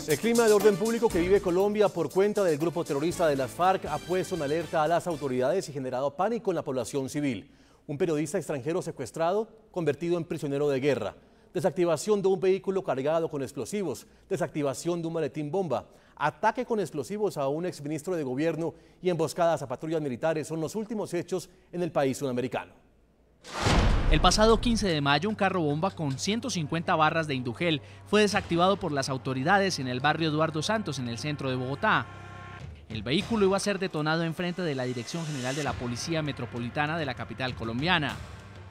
El clima de orden público que vive Colombia por cuenta del grupo terrorista de las FARC ha puesto en alerta a las autoridades y generado pánico en la población civil. Un periodista extranjero secuestrado, convertido en prisionero de guerra. Desactivación de un vehículo cargado con explosivos. Desactivación de un maletín bomba. Ataque con explosivos a un exministro de gobierno y emboscadas a patrullas militares son los últimos hechos en el país sudamericano. El pasado 15 de mayo, un carro bomba con 150 barras de Indugel fue desactivado por las autoridades en el barrio Eduardo Santos, en el centro de Bogotá. El vehículo iba a ser detonado enfrente de la Dirección General de la Policía Metropolitana de la capital colombiana.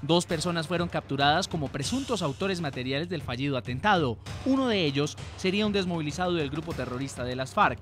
2 personas fueron capturadas como presuntos autores materiales del fallido atentado. Uno de ellos sería un desmovilizado del grupo terrorista de las FARC.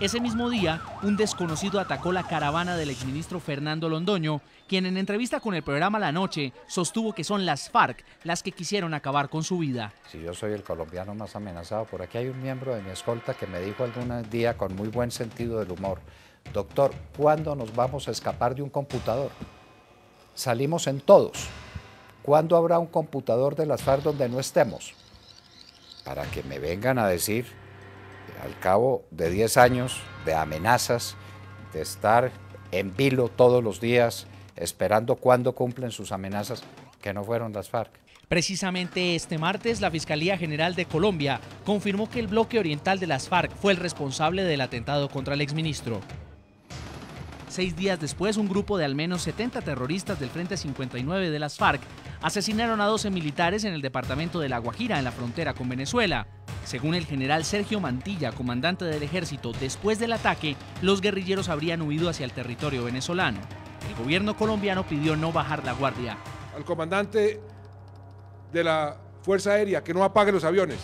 Ese mismo día, un desconocido atacó la caravana del exministro Fernando Londoño, quien en entrevista con el programa La Noche sostuvo que son las FARC las que quisieron acabar con su vida. Si yo soy el colombiano más amenazado, por aquí hay un miembro de mi escolta que me dijo algún día con muy buen sentido del humor: doctor, ¿cuándo nos vamos a escapar de un computador? Salimos en todos. ¿Cuándo habrá un computador de las FARC donde no estemos? Para que me vengan a decir, al cabo de 10 años de amenazas, de estar en vilo todos los días, esperando cuándo cumplen sus amenazas, que no fueron las FARC. Precisamente este martes, la Fiscalía General de Colombia confirmó que el bloque oriental de las FARC fue el responsable del atentado contra el exministro. 6 días después, un grupo de al menos 70 terroristas del Frente 59 de las FARC asesinaron a 12 militares en el departamento de La Guajira, en la frontera con Venezuela. Según el general Sergio Mantilla, comandante del ejército, después del ataque, los guerrilleros habrían huido hacia el territorio venezolano. El gobierno colombiano pidió no bajar la guardia. Al comandante de la Fuerza Aérea que no apague los aviones.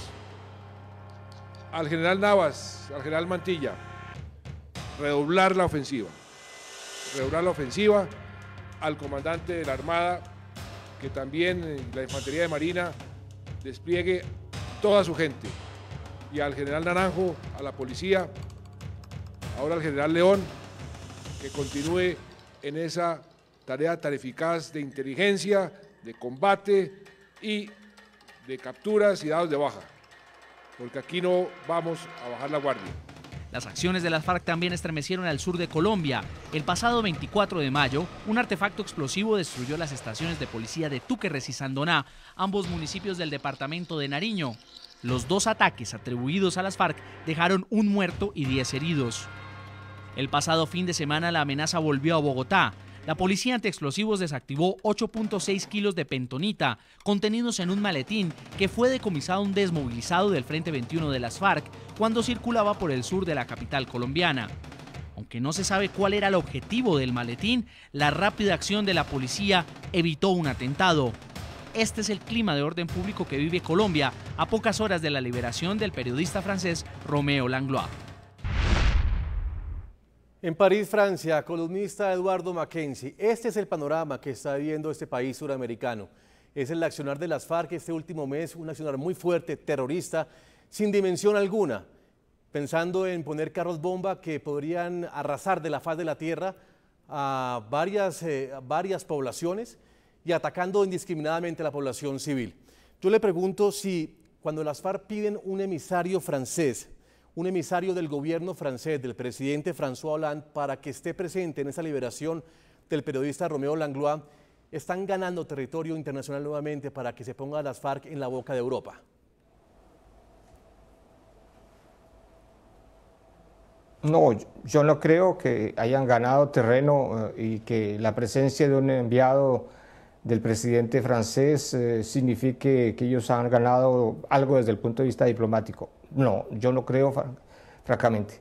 Al general Navas, al general Mantilla, redoblar la ofensiva. Redoblar la ofensiva. Al comandante de la Armada, que también la Infantería de Marina despliegue toda su gente. Y al general Naranjo, a la policía, ahora al general León, que continúe en esa tarea tan eficaz de inteligencia, de combate y de capturas y dados de baja, porque aquí no vamos a bajar la guardia. Las acciones de las FARC también estremecieron al sur de Colombia. El pasado 24 de mayo, un artefacto explosivo destruyó las estaciones de policía de Túquerres y Sandoná, ambos municipios del departamento de Nariño. Los 2 ataques atribuidos a las FARC dejaron un muerto y 10 heridos. El pasado fin de semana la amenaza volvió a Bogotá. La policía antiexplosivos desactivó 8.6 kilos de pentonita contenidos en un maletín que fue decomisado a un desmovilizado del Frente 21 de las FARC cuando circulaba por el sur de la capital colombiana. Aunque no se sabe cuál era el objetivo del maletín, la rápida acción de la policía evitó un atentado. Este es el clima de orden público que vive Colombia a pocas horas de la liberación del periodista francés Roméo Langlois. En París, Francia, columnista Eduardo Mackenzie, este es el panorama que está viviendo este país suramericano. Es el accionar de las FARC este último mes, un accionar muy fuerte, terrorista, sin dimensión alguna, pensando en poner carros bomba que podrían arrasar de la faz de la tierra a varias poblaciones y atacando indiscriminadamente a la población civil. Yo le pregunto si cuando las FARC piden un emisario francés, un emisario del gobierno francés, del presidente François Hollande, para que esté presente en esa liberación del periodista Roméo Langlois, están ganando territorio internacional nuevamente para que se ponga a las FARC en la boca de Europa. No, yo no creo que hayan ganado terreno y que la presencia de un enviado del presidente francés signifique que ellos han ganado algo desde el punto de vista diplomático. No, yo no creo, francamente.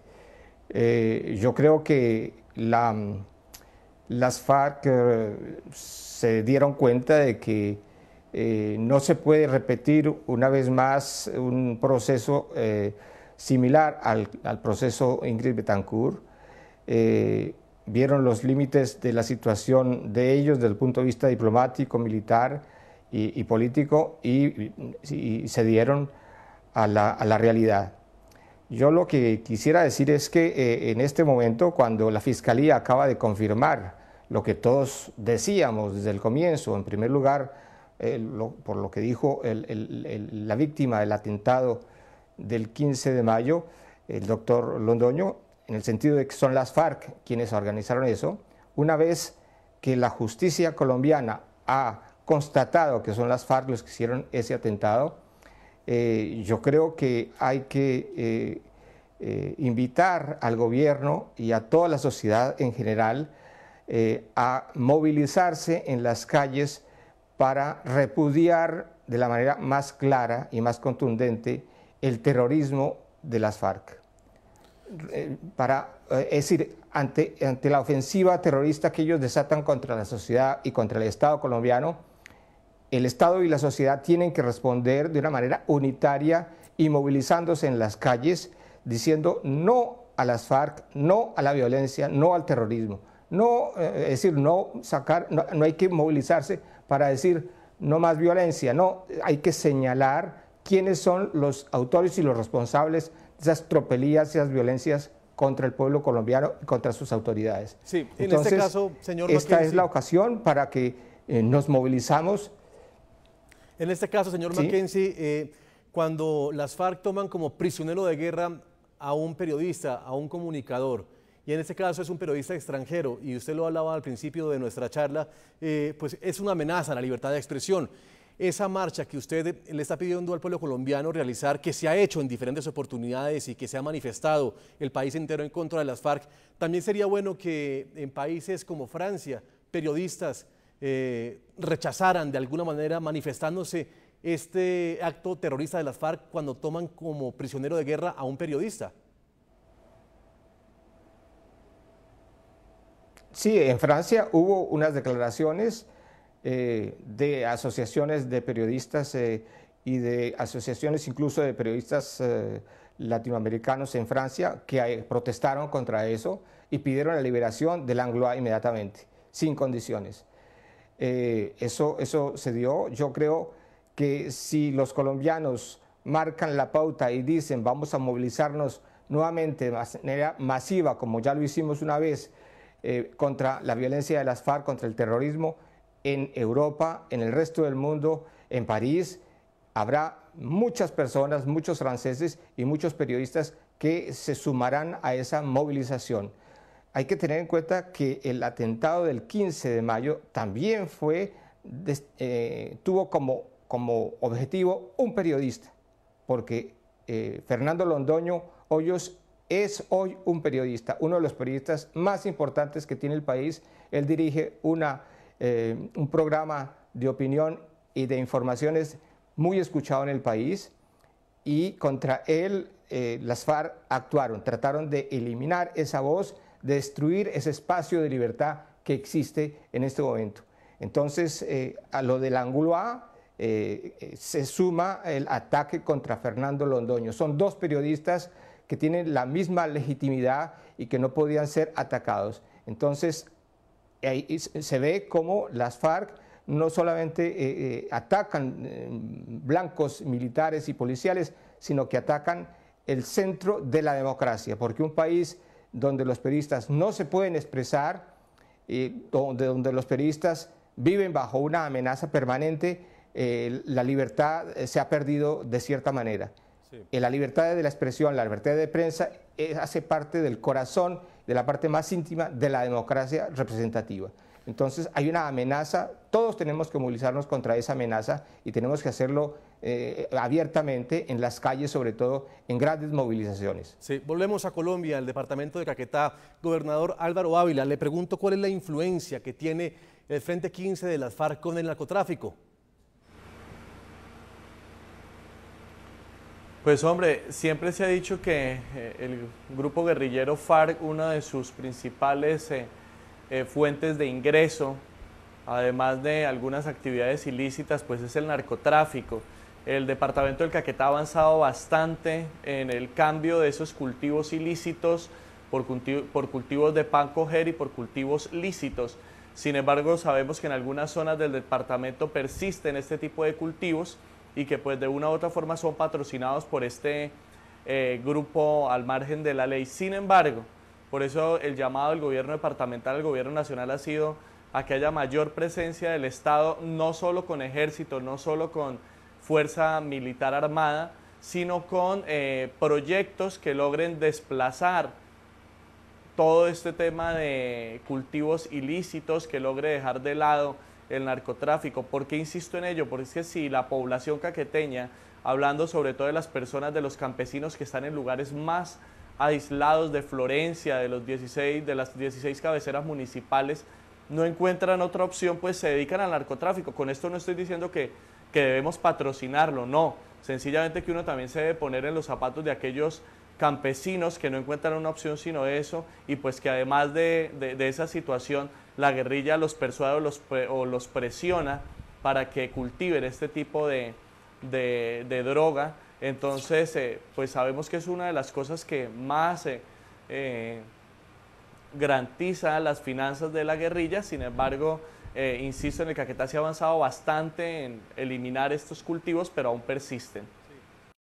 Yo creo que las FARC se dieron cuenta de que no se puede repetir una vez más un proceso similar al proceso Ingrid Betancourt. Vieron los límites de la situación de ellos desde el punto de vista diplomático, militar y político y se dieron a la realidad. Yo lo que quisiera decir es que en este momento, cuando la Fiscalía acaba de confirmar lo que todos decíamos desde el comienzo, en primer lugar, por lo que dijo la víctima del atentado del 15 de mayo, el doctor Londoño, en el sentido de que son las FARC quienes organizaron eso. Una vez que la justicia colombiana ha constatado que son las FARC los que hicieron ese atentado, yo creo que hay que invitar al gobierno y a toda la sociedad en general a movilizarse en las calles para repudiar de la manera más clara y más contundente el terrorismo de las FARC. Es decir, ante la ofensiva terrorista que ellos desatan contra la sociedad y contra el Estado colombiano, el Estado y la sociedad tienen que responder de una manera unitaria y movilizándose en las calles, diciendo no a las FARC, no a la violencia, no al terrorismo. No, es decir, no hay que movilizarse para decir no más violencia, no, hay que señalar quiénes son los autores y los responsables de esas tropelías y esas violencias contra el pueblo colombiano y contra sus autoridades. Sí, en Entonces, este caso, señor esta Mackenzie, es la ocasión para que nos movilizamos. En este caso, señor ¿Sí? Mackenzie, cuando las FARC toman como prisionero de guerra a un periodista, a un comunicador, y en este caso es un periodista extranjero, y usted lo hablaba al principio de nuestra charla, pues es una amenaza a la libertad de expresión. Esa marcha que usted le está pidiendo al pueblo colombiano realizar, que se ha hecho en diferentes oportunidades y que se ha manifestado el país entero en contra de las FARC, también sería bueno que en países como Francia, periodistas rechazaran de alguna manera manifestándose este acto terrorista de las FARC cuando toman como prisionero de guerra a un periodista. Sí, en Francia hubo unas declaraciones de asociaciones de periodistas y de asociaciones incluso de periodistas latinoamericanos en Francia que protestaron contra eso y pidieron la liberación de Langlois inmediatamente, sin condiciones. Eso se dio. Yo creo que si los colombianos marcan la pauta y dicen vamos a movilizarnos nuevamente de manera masiva, como ya lo hicimos una vez, contra la violencia de las FARC, contra el terrorismo, en Europa, en el resto del mundo, en París, habrá muchas personas, muchos franceses y muchos periodistas que se sumarán a esa movilización. Hay que tener en cuenta que el atentado del 15 de mayo también tuvo como objetivo un periodista, porque Fernando Londoño Hoyos es hoy un periodista, uno de los periodistas más importantes que tiene el país. Él dirige un programa de opinión y de informaciones muy escuchado en el país, y contra él las FARC actuaron, trataron de eliminar esa voz, de destruir ese espacio de libertad que existe en este momento. Entonces, a lo del Langlois se suma el ataque contra Fernando Londoño. Son dos periodistas que tienen la misma legitimidad y que no podían ser atacados. Entonces, ahí se ve cómo las FARC no solamente atacan blancos militares y policiales, sino que atacan el centro de la democracia, porque un país donde los periodistas no se pueden expresar, donde los periodistas viven bajo una amenaza permanente, la libertad se ha perdido de cierta manera. Sí. La libertad de la expresión, la libertad de prensa hace parte del corazón, de la parte más íntima de la democracia representativa. Entonces hay una amenaza, todos tenemos que movilizarnos contra esa amenaza y tenemos que hacerlo abiertamente en las calles, sobre todo en grandes movilizaciones. Sí, volvemos a Colombia, al departamento de Caquetá. Gobernador Álvaro Ávila, le pregunto cuál es la influencia que tiene el Frente 15 de las FARC con el narcotráfico. Pues hombre, siempre se ha dicho que el grupo guerrillero FARC, una de sus principales fuentes de ingreso, además de algunas actividades ilícitas, pues es el narcotráfico. El departamento del Caquetá ha avanzado bastante en el cambio de esos cultivos ilícitos por cultivos de pan coger y por cultivos lícitos. Sin embargo, sabemos que en algunas zonas del departamento persisten este tipo de cultivos y que pues de una u otra forma son patrocinados por este grupo al margen de la ley. Sin embargo, por eso el llamado del gobierno departamental, al gobierno nacional, ha sido a que haya mayor presencia del Estado, no solo con ejército, no solo con fuerza militar armada, sino con proyectos que logren desplazar todo este tema de cultivos ilícitos, que logre dejar de lado el narcotráfico. ¿Por qué insisto en ello? Porque es que si la población caqueteña, hablando sobre todo de las personas, de los campesinos que están en lugares más aislados de Florencia, de las 16 cabeceras municipales, no encuentran otra opción, pues se dedican al narcotráfico. Con esto no estoy diciendo que debemos patrocinarlo, no. Sencillamente que uno también se debe poner en los zapatos de aquellos campesinos que no encuentran una opción sino eso, y pues que además de esa situación, la guerrilla los persuade o los presiona para que cultiven este tipo de droga. Entonces, pues sabemos que es una de las cosas que más garantiza las finanzas de la guerrilla. Sin embargo, insisto, en el Caquetá se ha avanzado bastante en eliminar estos cultivos, pero aún persisten.